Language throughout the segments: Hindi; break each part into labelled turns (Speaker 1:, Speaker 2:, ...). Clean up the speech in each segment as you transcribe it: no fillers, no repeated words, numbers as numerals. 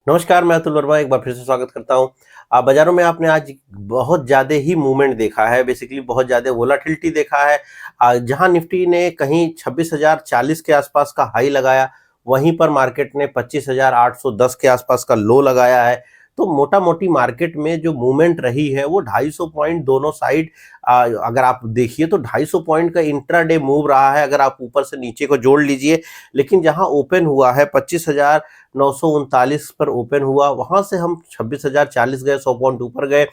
Speaker 1: नमस्कार, मैं अतुल वर्मा एक बार फिर से स्वागत करता हूँ। बाज़ारों में आपने आज बहुत ज़्यादा ही मूवमेंट देखा है, बेसिकली बहुत ज़्यादा वोलाटिलिटी देखा है। जहाँ निफ्टी ने कहीं 26,040 के आसपास का हाई लगाया, वहीं पर मार्केट ने 25,810 के आसपास का लो लगाया है। तो मोटा-मोटी मार्केट में जो मूवमेंट रही है, वो 250 पॉइंट दोनों साइड अगर आप देखिए तो 250 पॉइंट का इंट्राडे मूव रहा है, अगर आप ऊपर से नीचे को जोड़ लीजिए। लेकिन जहाँ ओपन हुआ है 25,939 पर ओपन हुआ, वहां से हम 26,040 गए, 100 पॉइंट ऊपर गए।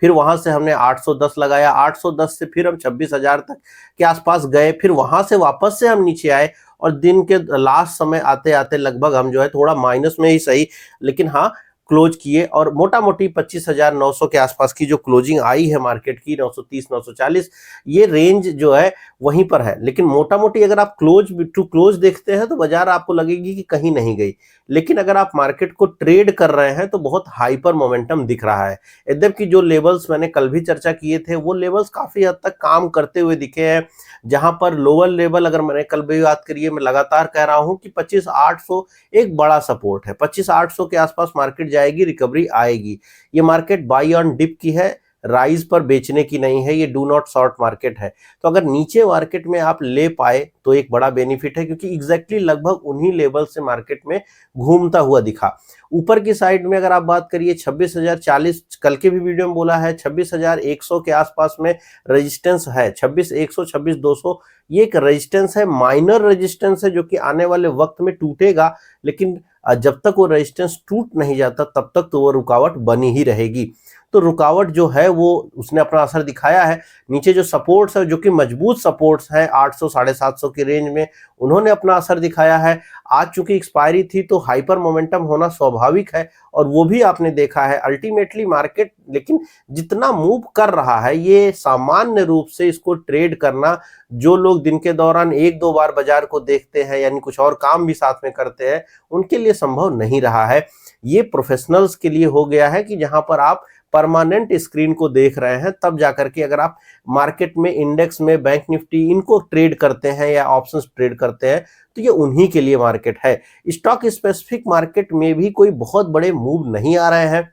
Speaker 1: फिर वहां से हमने 810 लगाया, 810 से फिर हम 26,000 तक के आसपास गए। फिर वहां से वापस से हम नीचे आए और दिन के लास्ट समय आते आते लगभग हम जो है थोड़ा माइनस में ही सही, लेकिन हाँ क्लोज किए। और मोटा मोटी 25,900 के आसपास की जो क्लोजिंग आई है मार्केट की, 930 940, ये रेंज जो है वहीं पर है। लेकिन मोटा मोटी अगर आप क्लोज टू क्लोज देखते हैं तो बाजार आपको लगेगी कि कहीं नहीं गई। लेकिन अगर आप मार्केट को ट्रेड कर रहे हैं तो बहुत हाइपर मोमेंटम दिख रहा है। यद्यपि जो लेवल्स मैंने कल भी चर्चा किए थे, वो लेवल्स काफी हद तक काम करते हुए दिखे हैं। जहां पर लोअर लेवल, अगर मैंने कल भी बात करी है, मैं लगातार कह रहा हूं कि 25,800 एक बड़ा सपोर्ट है। 25,800 के आसपास मार्केट जाएगी, रिकवरी आएगी। ये मार्केट बाई ऑन डिप की है, राइज पर बेचने की नहीं है। ये डू नॉट शॉर्ट मार्केट है। तो अगर नीचे मार्केट में आप ले पाए तो एक बड़ा बेनिफिट है, क्योंकि एग्जैक्टली लगभग उन्हीं लेवल से मार्केट में घूमता हुआ दिखा। ऊपर की साइड में अगर आप बात करिए 26,040, कल के भी वीडियो में बोला है, 26,100 के आसपास में रेजिस्टेंस है। 26,100, 26,200 ये एक रेजिस्टेंस है, माइनर रेजिस्टेंस है, जो कि आने वाले वक्त में टूटेगा। लेकिन जब तक वो रेजिस्टेंस टूट नहीं जाता तब तक तो वो रुकावट बनी ही रहेगी। तो रुकावट जो है वो उसने अपना असर दिखाया है। नीचे जो सपोर्ट्स है, जो कि मजबूत सपोर्ट्स है 800 750 की रेंज में, उन्होंने अपना असर दिखाया है। आज चूंकि एक्सपायरी थी तो हाइपर मोमेंटम होना स्वाभाविक है, और वो भी आपने देखा है अल्टीमेटली मार्केट। लेकिन जितना मूव कर रहा है, ये सामान्य रूप से इसको ट्रेड करना, जो लोग दिन के दौरान एक दो बार बाजार को देखते हैं, यानी कुछ और काम भी साथ में करते हैं, उनके लिए संभव नहीं रहा है। ये प्रोफेशनल्स के लिए हो गया है कि जहां पर आप परमानेंट स्क्रीन को देख रहे हैं, तब जाकर के अगर आप मार्केट में, इंडेक्स में, बैंक निफ्टी इनको ट्रेड करते हैं या ऑप्शंस ट्रेड करते हैं, तो ये उन्हीं के लिए मार्केट है। स्टॉक स्पेसिफिक मार्केट में भी कोई बहुत बड़े मूव नहीं आ रहे हैं।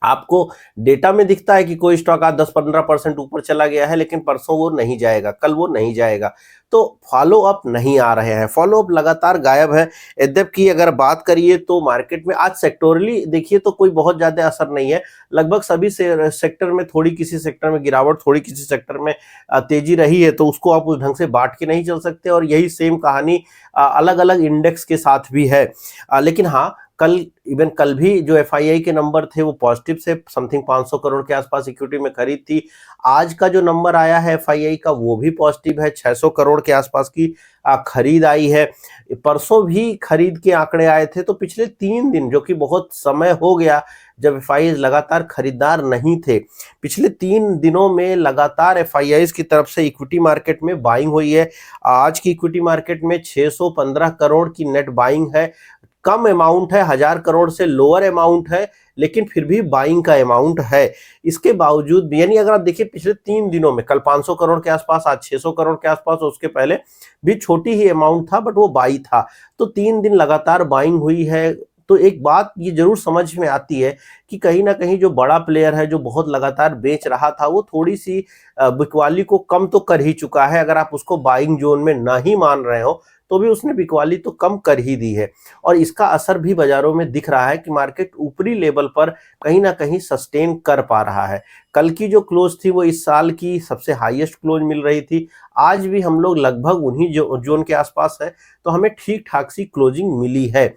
Speaker 1: आपको डेटा में दिखता है कि कोई स्टॉक आज 10-15% ऊपर चला गया है, लेकिन परसों वो नहीं जाएगा, कल वो नहीं जाएगा। तो फॉलो अप नहीं आ रहे हैं, फॉलो अप लगातार गायब है। यद्यपि अगर बात करिए तो मार्केट में आज सेक्टोरली देखिए तो कोई बहुत ज्यादा असर नहीं है। लगभग सभी सेक्टर में थोड़ी, किसी सेक्टर में गिरावट, थोड़ी किसी सेक्टर में तेजी रही है, तो उसको आप उस ढंग से बांट के नहीं चल सकते। और यही सेम कहानी अलग अलग इंडेक्स के साथ भी है। लेकिन हाँ, कल, इवन कल भी जो एफआईआई के नंबर थे वो पॉजिटिव से, समथिंग 500 करोड़ के आसपास इक्विटी में खरीद थी। आज का जो नंबर आया है एफआईआई का, वो भी पॉजिटिव है, 600 करोड़ के आसपास की खरीद आई है। परसों भी खरीद के आंकड़े आए थे। तो पिछले 3 दिन, जो कि बहुत समय हो गया जब एफआईआई लगातार खरीदार नहीं थे, पिछले 3 दिनों में लगातार एफआईआई की तरफ से इक्विटी मार्केट में बाइंग हुई है। आज की इक्विटी मार्केट में 615 करोड़ की नेट बाइंग है। कम अमाउंट है, 1,000 करोड़ से लोअर अमाउंट है, लेकिन फिर भी बाइंग का अमाउंट है। इसके बावजूद भी, यानी अगर आप देखिए पिछले 3 दिनों में, कल 500 करोड़ के आसपास, आज 600 करोड़ के आसपास, उसके पहले भी छोटी ही अमाउंट था, बट वो बाई था। तो 3 दिन लगातार बाइंग हुई है। तो एक बात ये जरूर समझ में आती है कि कहीं ना कहीं जो बड़ा प्लेयर है, जो बहुत लगातार बेच रहा था, वो थोड़ी सी बिकवाली को कम तो कर ही चुका है। अगर आप उसको बाइंग जोन में नहीं मान रहे हो, तो भी उसने बिकवाली तो कम कर ही दी है। और इसका असर भी बाजारों में दिख रहा है कि मार्केट ऊपरी लेवल पर कहीं ना कहीं सस्टेन कर पा रहा है। कल की जो क्लोज थी वो इस साल की सबसे हाईएस्ट क्लोज मिल रही थी। आज भी हम लोग लगभग उन्हीं जोन के आसपास है, तो हमें ठीक ठाक सी क्लोजिंग मिली है।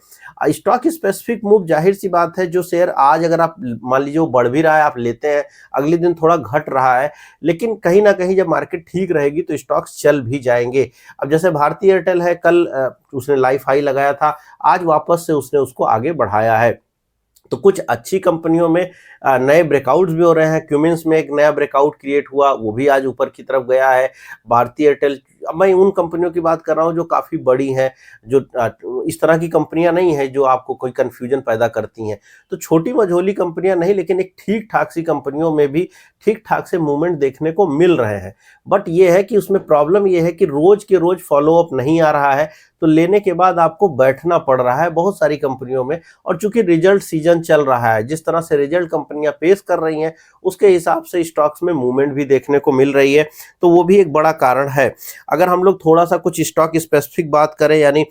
Speaker 1: स्टॉक स्पेसिफिक मूव, जाहिर सी बात है, जो शेयर आज अगर आप मान लीजिए वो बढ़ भी रहा है, आप लेते हैं, अगले दिन थोड़ा घट रहा है, लेकिन कहीं ना कहीं जब मार्केट ठीक रहेगी तो स्टॉक्स चल भी जाएंगे। अब जैसे भारतीय एयरटेल है, कल उसने लाइफ हाई लगाया था, आज वापस से उसने उसको आगे बढ़ाया है। तो कुछ अच्छी कंपनियों में नए ब्रेकआउट्स भी हो रहे हैं। क्यूमिंस में एक नया ब्रेकआउट क्रिएट हुआ, वो भी आज ऊपर की तरफ गया है। भारतीय एयरटेल मैं उन कंपनियों की बात कर रहा हूँ जो काफ़ी बड़ी हैं, जो इस तरह की कंपनियां नहीं है जो आपको कोई कंफ्यूजन पैदा करती हैं। तो छोटी मझोली कंपनियां नहीं, लेकिन एक ठीक ठाक सी कंपनियों में भी ठीक ठाक से मूवमेंट देखने को मिल रहे हैं। बट ये है कि उसमें प्रॉब्लम ये है कि रोज के रोज फॉलोअप नहीं आ रहा है, तो लेने के बाद आपको बैठना पड़ रहा है बहुत सारी कंपनियों में। और चूंकि रिजल्ट सीजन चल रहा है, जिस तरह से रिजल्ट कंपनियां पेश कर रही हैं उसके हिसाब से स्टॉक्स में मूवमेंट भी देखने को मिल रही है, तो वो भी एक बड़ा कारण है। अगर हम लोग थोड़ा सा कुछ स्टॉक स्पेसिफिक बात करें, यानी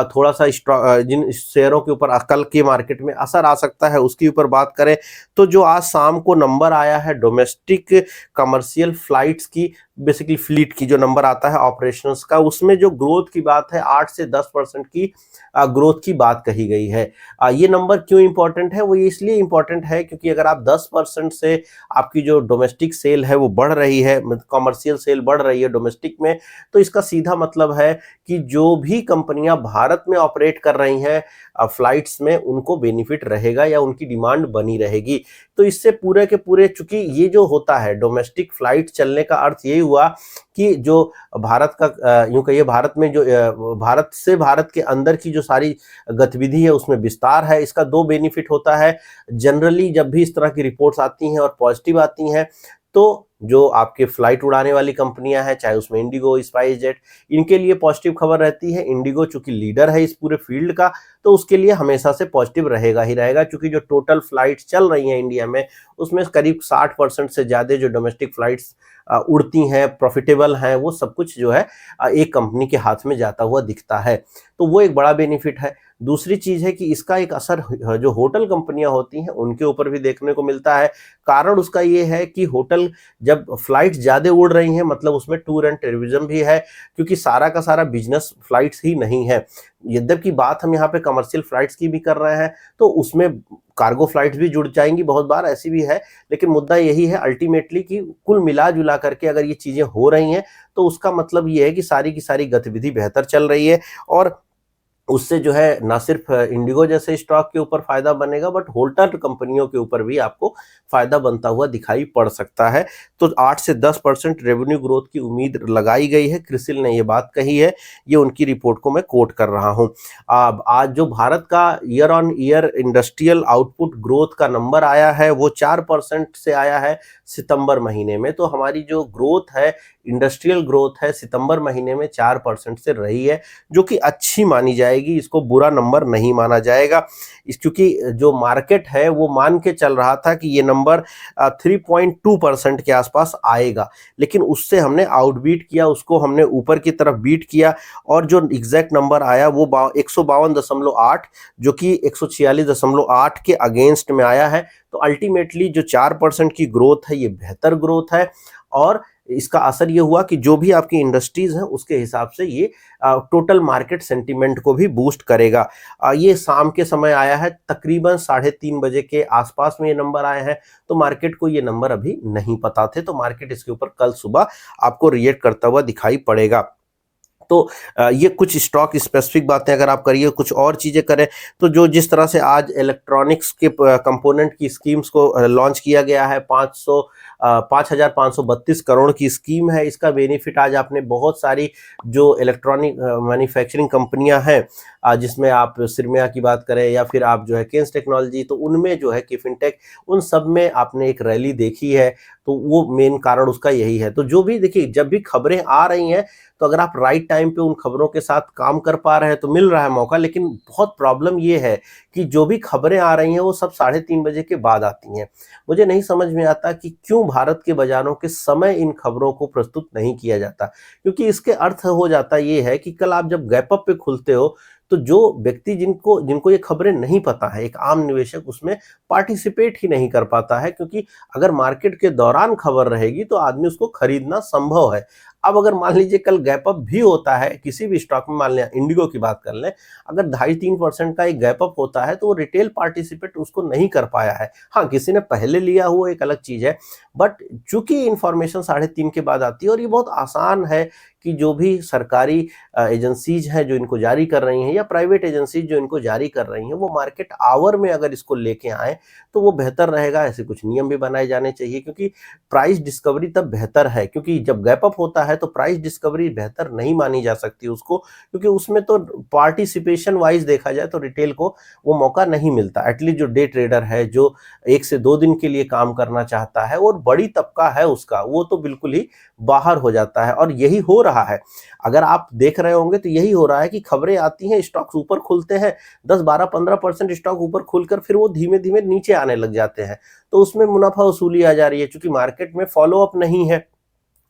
Speaker 1: थोड़ा सा स्टॉक जिन शेयरों के ऊपर कल के मार्केट में असर आ सकता है उसके ऊपर बात करें, तो जो आज शाम को नंबर आया है डोमेस्टिक कमर्शियल फ्लाइट्स की, बेसिकली फ्लीट की जो नंबर आता है ऑपरेशंस का, उसमें जो ग्रोथ की बात है 8 से 10% की ग्रोथ की बात कही गई है। ये नंबर क्यों इंपॉर्टेंट है? वो इसलिए इंपॉर्टेंट है क्योंकि अगर आप 10% से आपकी जो डोमेस्टिक सेल है वो बढ़ रही है, कमर्शियल सेल बढ़ रही है डोमेस्टिक में, तो इसका सीधा मतलब है कि जो भी कंपनियां भारत में ऑपरेट कर रही हैं फ्लाइट्स में, उनको बेनिफिट रहेगा या उनकी डिमांड बनी रहेगी। तो इससे पूरे के पूरे, चूंकि ये जो होता है डोमेस्टिक फ्लाइट चलने का अर्थ यही हुआ कि जो भारत का यूं कहिए भारत में जो भारत से भारत के अंदर की जो सारी गतिविधि है उसमें विस्तार है। इसका दो बेनिफिट होता है। जनरली जब भी इस तरह की रिपोर्ट्स आती हैं और पॉजिटिव आती हैं, तो जो आपके फ्लाइट उड़ाने वाली कंपनियां हैं, चाहे उसमें इंडिगो, स्पाइस जेट, इनके लिए पॉजिटिव खबर रहती है। इंडिगो चूंकि लीडर है इस पूरे फील्ड का, तो उसके लिए हमेशा से पॉजिटिव रहेगा ही रहेगा, क्योंकि जो टोटल फ्लाइट्स चल रही हैं इंडिया में उसमें करीब 60% से ज्यादा जो डोमेस्टिक फ्लाइट्स उड़ती हैं, प्रॉफिटेबल हैं, वो सब कुछ जो है एक कंपनी के हाथ में जाता हुआ दिखता है। तो वो एक बड़ा बेनिफिट है। दूसरी चीज है कि इसका एक असर जो होटल कंपनियां होती हैं उनके ऊपर भी देखने को मिलता है। कारण उसका ये है कि होटल जब फ्लाइट ज्यादा उड़ रही हैं, मतलब उसमें टूर एंड टूरिज्म भी है, क्योंकि सारा का सारा बिजनेस फ्लाइट्स ही नहीं है। यद्यपि बात हम यहाँ पे कमर्शियल फ्लाइट्स की भी कर रहे हैं, तो उसमें कार्गो फ्लाइट्स भी जुड़ जाएंगी, बहुत बार ऐसी भी है। लेकिन मुद्दा यही है अल्टीमेटली कि कुल मिला जुला करके अगर ये चीजें हो रही हैं, तो उसका मतलब ये है कि सारी की सारी गतिविधि बेहतर चल रही है, और उससे जो है ना सिर्फ इंडिगो जैसे स्टॉक के ऊपर फायदा बनेगा, बट होटल कंपनियों के ऊपर भी आपको फायदा बनता हुआ दिखाई पड़ सकता है। तो 8 से 10% रेवेन्यू ग्रोथ की उम्मीद लगाई गई है। क्रिसिल ने ये बात कही है, ये उनकी रिपोर्ट को मैं कोट कर रहा हूं। अब आज जो भारत का year on year industrial output growth का नंबर आया है वो 4% से आया है सितंबर महीने में। तो हमारी जो ग्रोथ है, इंडस्ट्रियल ग्रोथ है, सितंबर महीने में 4% से रही है, जो कि अच्छी मानी जाएगी। इसको बुरा नंबर नहीं माना जाएगा, क्योंकि जो मार्केट है वो मान के चल रहा था कि ये नंबर 3.2% के आसपास आएगा, लेकिन उससे हमने आउटबीट किया, उसको हमने ऊपर की तरफ बीट किया, और जो एग्जैक्ट नंबर आया वो 152.8, जो कि 146.8 के अगेंस्ट में आया है। तो अल्टीमेटली जो 4% की ग्रोथ है ये बेहतर ग्रोथ है, और इसका असर ये हुआ कि जो भी आपकी इंडस्ट्रीज हैं उसके हिसाब से ये टोटल मार्केट सेंटीमेंट को भी बूस्ट करेगा। ये शाम के समय आया है, तकरीबन 3:30 बजे के आसपास में ये नंबर आए हैं। तो मार्केट को ये नंबर अभी नहीं पता थे, तो मार्केट इसके ऊपर कल सुबह आपको रिएक्ट करता हुआ दिखाई पड़ेगा। तो ये कुछ स्टॉक स्पेसिफिक बातें अगर आप करिए, कुछ और चीजें करें, तो जो जिस तरह से आज इलेक्ट्रॉनिक्स के कंपोनेंट की स्कीम्स को लॉन्च किया गया है, 5,532 करोड़ की स्कीम है। इसका बेनिफिट आज आपने बहुत सारी जो इलेक्ट्रॉनिक मैन्युफैक्चरिंग कंपनियां हैं, जिसमें आप सिरमिया की बात करें या फिर आप जो है केन्स टेक्नोलॉजी, तो उनमें जो है कि फिनटेक, उन सब में आपने एक रैली देखी है। तो वो मेन कारण उसका यही है। तो जो भी देखिए, जब भी खबरें आ रही हैं, तो अगर आप राइट टाइम पे उन खबरों के साथ काम कर पा रहे हैं तो मिल रहा है मौका। लेकिन बहुत प्रॉब्लम ये है कि जो भी खबरें आ रही हैं वो सब 3:30 बजे के बाद आती हैं। मुझे नहीं समझ में आता कि क्यों भारत के बाजारों के समय इन खबरों को प्रस्तुत नहीं किया जाता, क्योंकि इसके अर्थ हो जाता ये है कि कल आप जब गैप अप पे खुलते हो, तो जो व्यक्ति जिनको ये खबरें नहीं पता है, एक आम निवेशक उसमें पार्टिसिपेट ही नहीं कर पाता है, क्योंकि अगर मार्केट के दौरान खबर रहेगी तो आदमी उसको खरीदना संभव है। अब अगर मान लीजिए कल गैप अप भी होता है किसी भी स्टॉक में, मान लें इंडिगो की बात कर लें, अगर 2.5-3% का एक गैप अप होता है तो वो रिटेल पार्टिसिपेट उसको नहीं कर पाया है। हाँ, किसी ने पहले लिया हुआ एक अलग चीज है, बट चूंकि इंफॉर्मेशन 3:30 के बाद आती है और ये बहुत आसान है कि जो भी सरकारी एजेंसीज हैं जो इनको जारी कर रही हैं या प्राइवेट एजेंसीज जो इनको जारी कर रही हैं, वो मार्केट आवर में अगर इसको लेके आए तो वो बेहतर रहेगा। ऐसे कुछ नियम भी बनाए जाने चाहिए, क्योंकि प्राइस डिस्कवरी तब बेहतर है, क्योंकि जब गैप अप होता है तो प्राइस डिस्कवरी बेहतर नहीं मानी जा सकती उसको, क्योंकि उसमें तो पार्टिसिपेशन वाइज देखा जाए तो रिटेल को वो मौका नहीं मिलता। एटलीस्ट जो डे ट्रेडर है, जो 1 से 2 दिन के लिए काम करना चाहता है और बड़ी तबका है उसका, वो तो बिल्कुल ही बाहर हो जाता है। और यही हो रहा है, अगर आप देख रहे होंगे तो यही हो रहा है कि खबरें आती हैं, स्टॉक्स ऊपर खुलते हैं, 10 12 15% स्टॉक ऊपर खुलकर फिर वो धीमे धीमे नीचे आने लग जाते हैं, तो उसमें मुनाफा वसूली आ जा रही है, क्योंकि मार्केट में फॉलो अप नहीं है।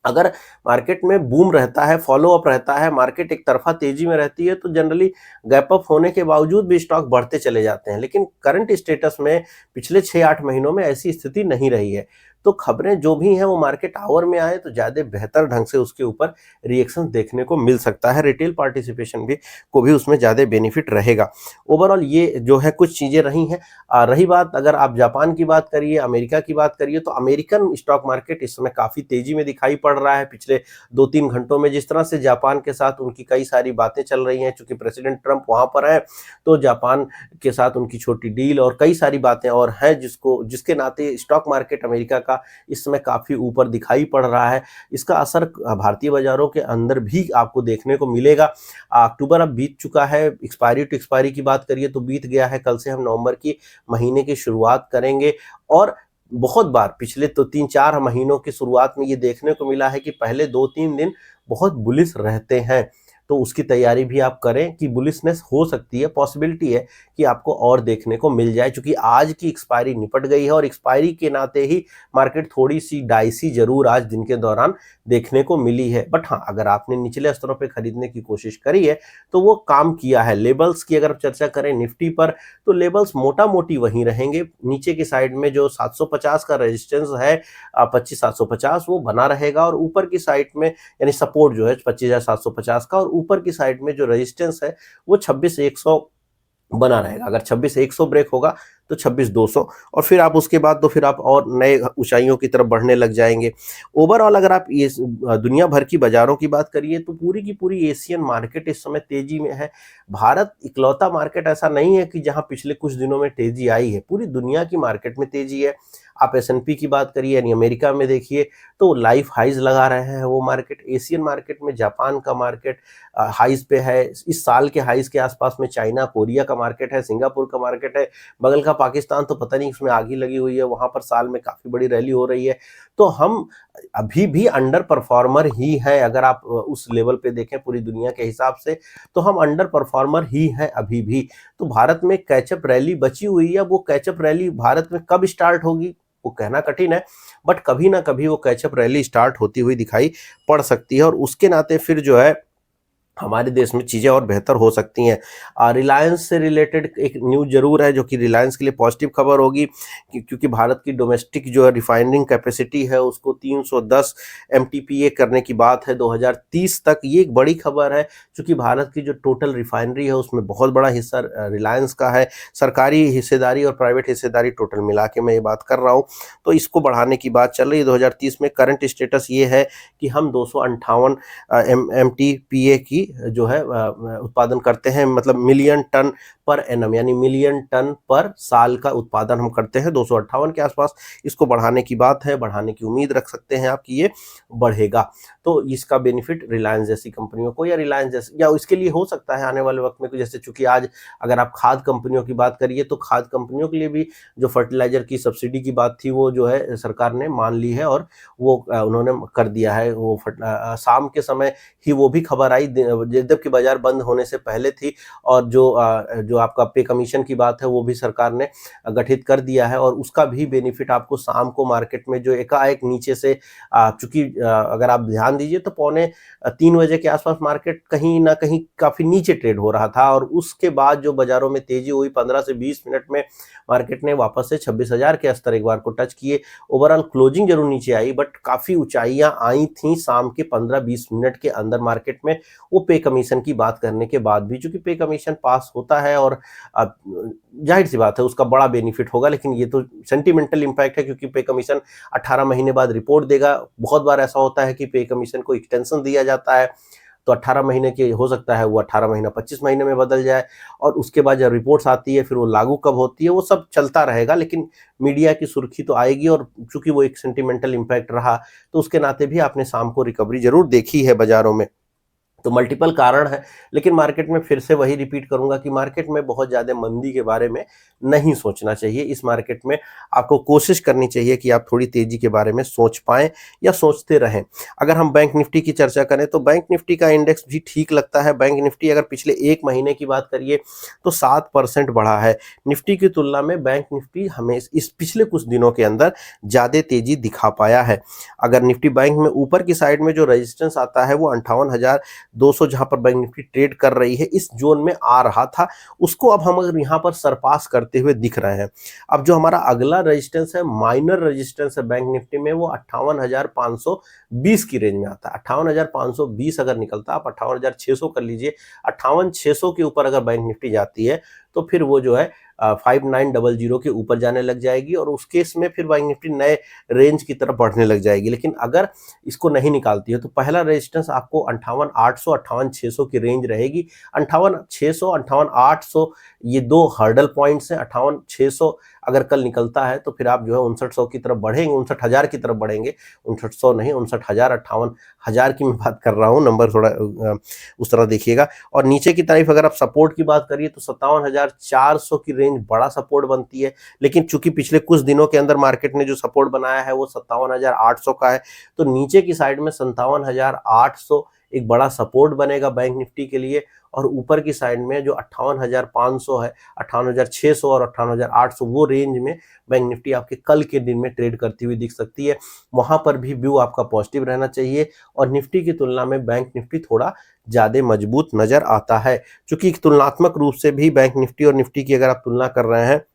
Speaker 1: अगर मार्केट में बूम रहता है, फॉलो अप रहता है, मार्केट एक तरफा तेजी में रहती है, तो जनरली गैप अप होने के बावजूद भी स्टॉक बढ़ते चले जाते हैं। लेकिन करंट स्टेटस में पिछले 6-8 महीनों में ऐसी स्थिति नहीं रही है। तो खबरें जो भी हैं वो मार्केट आवर में आए तो ज़्यादा बेहतर ढंग से उसके ऊपर रिएक्शन देखने को मिल सकता है, रिटेल पार्टिसिपेशन भी को भी उसमें ज़्यादा बेनिफिट रहेगा। ओवरऑल ये जो है कुछ चीज़ें रही हैं। रही बात अगर आप जापान की बात करिए, अमेरिका की बात करिए, तो अमेरिकन स्टॉक मार्केट इस समय काफ़ी तेजी में दिखाई पड़ रहा है। पिछले 2-3 घंटों में जिस तरह से जापान के साथ उनकी कई सारी बातें चल रही हैं, चूंकि प्रेसिडेंट ट्रंप वहाँ पर हैं, तो जापान के साथ उनकी छोटी डील और कई सारी बातें और हैं, जिसके नाते स्टॉक मार्केट अमेरिका का इस समय काफ़ी ऊपर दिखाई पड़ रहा है। इसका असर भारतीय बाज़ारों के अंदर भी आपको देखने को मिलेगा। अक्टूबर अब बीत चुका है, एक्सपायरी टू एक्सपायरी की बात करिए तो बीत गया है। कल से हम नवंबर की महीने की शुरुआत करेंगे और बहुत बार पिछले तो 3-4 महीनों की शुरुआत में ये देखने को मिला है कि पहले 2-3 दिन बहुत बुलिश रहते हैं, तो उसकी तैयारी भी आप करें कि बुलिशनेस हो सकती है, पॉसिबिलिटी है कि आपको और देखने को मिल जाए, क्योंकि आज की एक्सपायरी निपट गई है और एक्सपायरी के नाते ही मार्केट थोड़ी सी डाइसी जरूर आज दिन के दौरान देखने को मिली है। बट हाँ, अगर आपने निचले स्तरों पे खरीदने की कोशिश करी है तो वो काम किया है। लेवल्स की अगर चर्चा करें निफ्टी पर, तो लेवल्स मोटा मोटी वहीं रहेंगे। नीचे की साइड में जो 750 का रेजिस्टेंस है, 25,750, वो बना रहेगा, और ऊपर की साइड में यानी सपोर्ट जो है 25,750 का, और ऊपर की साइड में जो रेजिस्टेंस है वो 26,100 बना रहेगा। अगर 26,100 ब्रेक होगा तो 26,200, और फिर आप उसके बाद तो फिर आप और नए ऊंचाइयों की तरफ बढ़ने लग जाएंगे। ओवरऑल अगर आप ये दुनिया भर की बाजारों की बात करिए तो पूरी की पूरी एशियन मार्केट इस समय तेजी में है। भारत इकलौता मार्केट ऐसा नहीं है कि जहां पिछले कुछ दिनों में तेजी आई है, पूरी दुनिया की मार्केट में तेजी है। आप S&P की बात करिए यानी अमेरिका में देखिए तो लाइफ हाइज लगा रहे हैं वो मार्केट। एशियन मार्केट में जापान का मार्केट हाइज पे है, इस साल के हाइज के आसपास में चाइना कोरिया का मार्केट है, सिंगापुर का मार्केट है, बगल का पाकिस्तान तो पता नहीं उसमें आग ही लगी हुई है, वहां पर साल में काफी बड़ी रैली हो रही है। तो हम अभी भी अंडर परफॉर्मर ही हैं। अगर आप उस लेवल पे देखें पूरी दुनिया के हिसाब से तो हम अंडर परफॉर्मर ही हैं अभी भी। तो भारत में कैचअप रैली बची हुई है। वो कैचअप रैली भारत में कब स्टार्ट होगी वो कहना कठिन है, बट कभी ना कभी वो कैचअप रैली स्टार्ट होती हुई दिखाई पड़ सकती है, और उसके नाते फिर जो है हमारे देश में चीज़ें और बेहतर हो सकती हैं। रिलायंस से रिलेटेड एक न्यूज़ जरूर है जो कि रिलायंस के लिए पॉजिटिव खबर होगी, क्योंकि भारत की डोमेस्टिक जो है रिफाइनिंग कैपेसिटी है उसको 310 MTPA करने की बात है 2030 तक। ये एक बड़ी खबर है, क्योंकि भारत की जो टोटल रिफाइनरी है उसमें बहुत बड़ा हिस्सा रिलायंस का है। सरकारी हिस्सेदारी और प्राइवेट हिस्सेदारी टोटल मिला के मैं ये बात कर रहा हूँ, तो इसको बढ़ाने की बात चल रही है 2030 में। करंट स्टेटस ये है कि हम 258 MTPA की जो है उत्पादन करते हैं, मतलब मिलियन टन पर एनम, यानी मिलियन टन पर साल का उत्पादन हम करते हैं 258 के आसपास। इसको बढ़ाने की बात है, बढ़ाने की उम्मीद रख सकते हैं आप कि ये बढ़ेगा। तो इसका बेनिफिट रिलायंस जैसी कंपनियों को या रिलायंस जैसे या इसके लिए हो सकता है आने वाले वक्त में, जैसे चूंकि आज अगर आप खाद कंपनियों की बात करिए तो खाद कंपनियों के लिए भी जो फर्टिलाइजर की सब्सिडी की बात थी वो जो है सरकार ने मान ली है, और वो उन्होंने कर दिया है। वो शाम के समय ही वो भी खबर आई, जबकि बाजार बंद होने से पहले थी, और जो आपका पे कमीशन की बात है वो भी सरकार ने गठित कर दिया है, और उसका भी बेनिफिट आपको शाम को मार्केट में जो एकाएक नीचे से चूंकि अगर आप ध्यान दीजिए तो 2:45 बजे के आसपास मार्केट कहीं ना कहीं काफी नीचे ट्रेड हो रहा था, और उसके बाद जो बाजारों में तेजी हुई 15 से 20 मिनट में मार्केट ने वापस से 26,000 के स्तर एक बार को टच किए। ओवरऑल क्लोजिंग जरूर नीचे आई, बट काफी ऊंचाइयां आई थी शाम के 15-20 मिनट के अंदर मार्केट में। वो पे कमीशन की बात करने के बाद भी, चूंकि पे कमीशन पास होता है और जाहिर सी बात है उसका बड़ा बेनिफिट होगा, लेकिन ये तो सेंटिमेंटल इंपैक्ट है क्योंकि पे कमीशन 18 महीने बाद रिपोर्ट देगा। बहुत बार ऐसा होता है कि पे कमीशन को एक्सटेंशन दिया जाता है, तो 18 महीने के हो सकता है वो 18 महीना 25 महीने में बदल जाए, और उसके बाद जब रिपोर्ट्स आती है फिर वो लागू कब होती है वो सब चलता रहेगा, लेकिन मीडिया की सुर्खी तो आएगी। और चूंकि वो एक सेंटिमेंटल इंपैक्ट रहा, तो उसके नाते भी आपने शाम को रिकवरी जरूर देखी है बाजारों में। तो मल्टीपल कारण है, लेकिन मार्केट में फिर से वही रिपीट करूंगा कि मार्केट में बहुत ज़्यादा मंदी के बारे में नहीं सोचना चाहिए। इस मार्केट में आपको कोशिश करनी चाहिए कि आप थोड़ी तेजी के बारे में सोच पाएं या सोचते रहें। अगर हम बैंक निफ्टी की चर्चा करें तो बैंक निफ्टी का इंडेक्स भी ठीक लगता है। बैंक निफ्टी अगर पिछले एक महीने की बात करिए तो 7% बढ़ा है। निफ्टी की तुलना में बैंक निफ्टी हमें इस पिछले कुछ दिनों के अंदर ज़्यादा तेजी दिखा पाया है। अगर निफ्टी बैंक में ऊपर की साइड में जो रेजिस्टेंस आता है वो 58,200 जहां पर बैंक निफ्टी ट्रेड कर रही है, इस जोन में आ रहा था, उसको अब हम अगर यहां पर सरपास करते हुए दिख रहे हैं। अब जो हमारा अगला रेजिस्टेंस है, माइनर रेजिस्टेंस है बैंक निफ्टी में, वो 58,520 की रेंज में आता है। 58,520 अगर निकलता, आप 58,600 कर लीजिए। 58,600 के ऊपर अगर बैंक निफ्टी जाती है तो फिर वो जो है 5900 के ऊपर जाने लग जाएगी, और उस केस में फिर बैंक निफ्टी नए रेंज की तरफ बढ़ने लग जाएगी। लेकिन अगर इसको नहीं निकालती है तो पहला रेजिस्टेंस आपको 58,800 58,600 की रेंज रहेगी। 58,600 58,800 ये दो हर्डल पॉइंट्स हैं। 58,600 अगर कल निकलता है तो फिर आप जो है 5900 की तरफ बढ़ेंगे, 59,000 की तरफ बढ़ेंगे। 5900 नहीं, 59,000 58,000 की मैं बात कर रहा हूँ, नंबर थोड़ा उस तरह देखिएगा। और नीचे की तरफ अगर आप सपोर्ट की बात करिए तो 57,400 की रेंज बड़ा सपोर्ट बनती है। लेकिन चूंकि पिछले कुछ दिनों के अंदर मार्केट ने जो सपोर्ट बनाया है वो 57,800 का है, तो नीचे की साइड में 57,800 एक बड़ा सपोर्ट बनेगा बैंक निफ्टी के लिए। और ऊपर की साइड में जो 58,500 है, 58,600 और 58,800 वो रेंज में बैंक निफ्टी आपके कल के दिन में ट्रेड करती हुई दिख सकती है। वहां पर भी व्यू आपका पॉजिटिव रहना चाहिए, और निफ्टी की तुलना में बैंक निफ्टी थोड़ा ज्यादा मजबूत नजर आता है। चूंकि तुलनात्मक रूप से भी बैंक निफ्टी और निफ्टी की अगर आप तुलना कर रहे हैं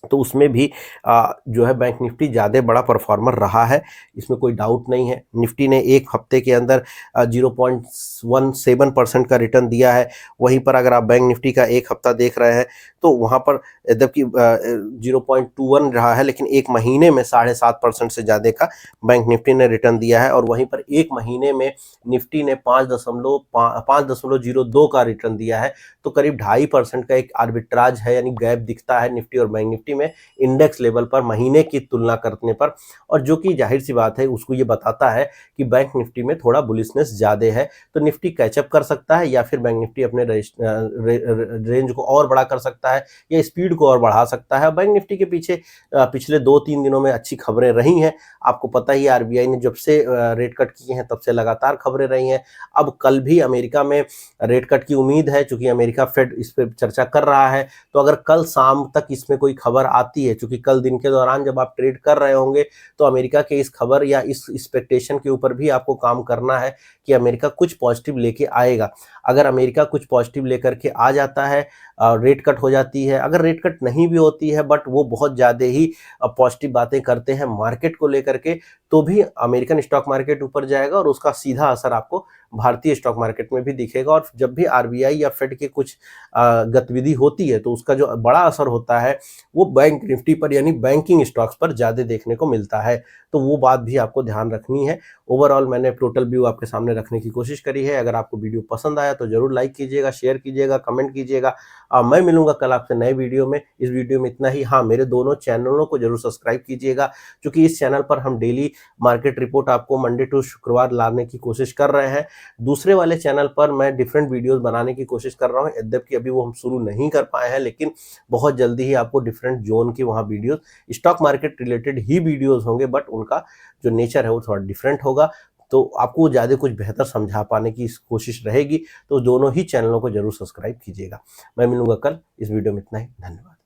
Speaker 1: तो उसमें भी जो है बैंक निफ्टी ज़्यादा बड़ा परफॉर्मर रहा है, इसमें कोई डाउट नहीं है। निफ्टी ने एक हफ्ते के अंदर 0.17% का रिटर्न दिया है। वहीं पर अगर आप बैंक निफ्टी का एक हफ्ता देख रहे हैं तो वहाँ पर जबकि 0.21 रहा है, लेकिन एक महीने में 7.5% से ज़्यादा का बैंक निफ्टी ने रिटर्न दिया है। और वहीं पर एक महीने में निफ्टी ने 5.02 का रिटर्न दिया है। तो करीब 2.5% का एक आर्बिट्राज है, यानी गैप दिखता है निफ्टी और बैंक निफ्टी में इंडेक्स लेवल पर महीने की तुलना करने पर। और जो कि जाहिर सी बात है उसको ये बताता है कि बैंक निफ्टी में थोड़ा बुलिशनेस ज्यादा है, तो निफ्टी कैचअप कर सकता है, या फिर बैंक निफ्टी अपने रेंज को और बड़ा कर सकता है या स्पीड को और बढ़ा सकता है। बैंक निफ्टी के पीछे पिछले 2-3 दिनों में अच्छी खबरें रही हैं। आपको पता ही आरबीआई ने जब से रेट कट किए हैं तब से लगातार खबरें रही हैं। अब कल भी अमेरिका में रेट कट की उम्मीद है, चूंकि अमेरिका फेड इस पर चर्चा कर रहा है। तो अगर कल शाम तक इसमें कोई खबर आती है, चूंकि कल दिन के दौरान जब आप ट्रेड कर रहे होंगे तो अमेरिका के इस खबर या इस एक्सपेक्टेशन के ऊपर भी आपको काम करना है कि अमेरिका कुछ पॉजिटिव लेके आएगा। अगर अमेरिका कुछ पॉजिटिव लेकर के आ जाता है, रेट कट हो जाती है, अगर रेट कट नहीं भी होती है बट वो बहुत ज़्यादा ही पॉजिटिव बातें करते हैं मार्केट को लेकर के, तो भी अमेरिकन स्टॉक मार्केट ऊपर जाएगा और उसका सीधा असर आपको भारतीय स्टॉक मार्केट में भी दिखेगा। और जब भी आरबीआई या फेड की कुछ गतिविधि होती है तो उसका जो बड़ा असर होता है वो बैंक निफ्टी पर, यानी बैंकिंग स्टॉक्स पर ज़्यादा देखने को मिलता है। तो वो बात भी आपको ध्यान रखनी है। ओवरऑल मैंने टोटल व्यू आपके सामने रखने की कोशिश करी है। अगर आपको वीडियो पसंद आया तो जरूर लाइक कीजिएगा, शेयर कीजिएगा, कमेंट कीजिएगा। मैं मिलूंगा कल आपसे नए वीडियो में। इस वीडियो में इतना ही। हाँ, मेरे दोनों चैनलों को जरूर सब्सक्राइब कीजिएगा, क्योंकि इस चैनल पर हम डेली मार्केट रिपोर्ट आपको मंडे टू शुक्रवार लाने की कोशिश कर रहे हैं। दूसरे वाले चैनल पर मैं डिफरेंट वीडियोस बनाने की कोशिश कर रहा हूँ, यद्यपि अभी वो हम शुरू नहीं कर पाए हैं, लेकिन बहुत जल्दी ही आपको डिफरेंट जोन की वहाँ वीडियोस, स्टॉक मार्केट रिलेटेड ही वीडियोस होंगे, बट उनका जो नेचर है वो थोड़ा डिफरेंट होगा। तो आपको ज़्यादा कुछ बेहतर समझा पाने की कोशिश रहेगी। तो दोनों ही चैनलों को जरूर सब्सक्राइब कीजिएगा। मैं मिलूंगा कल। इस वीडियो में इतना ही। धन्यवाद।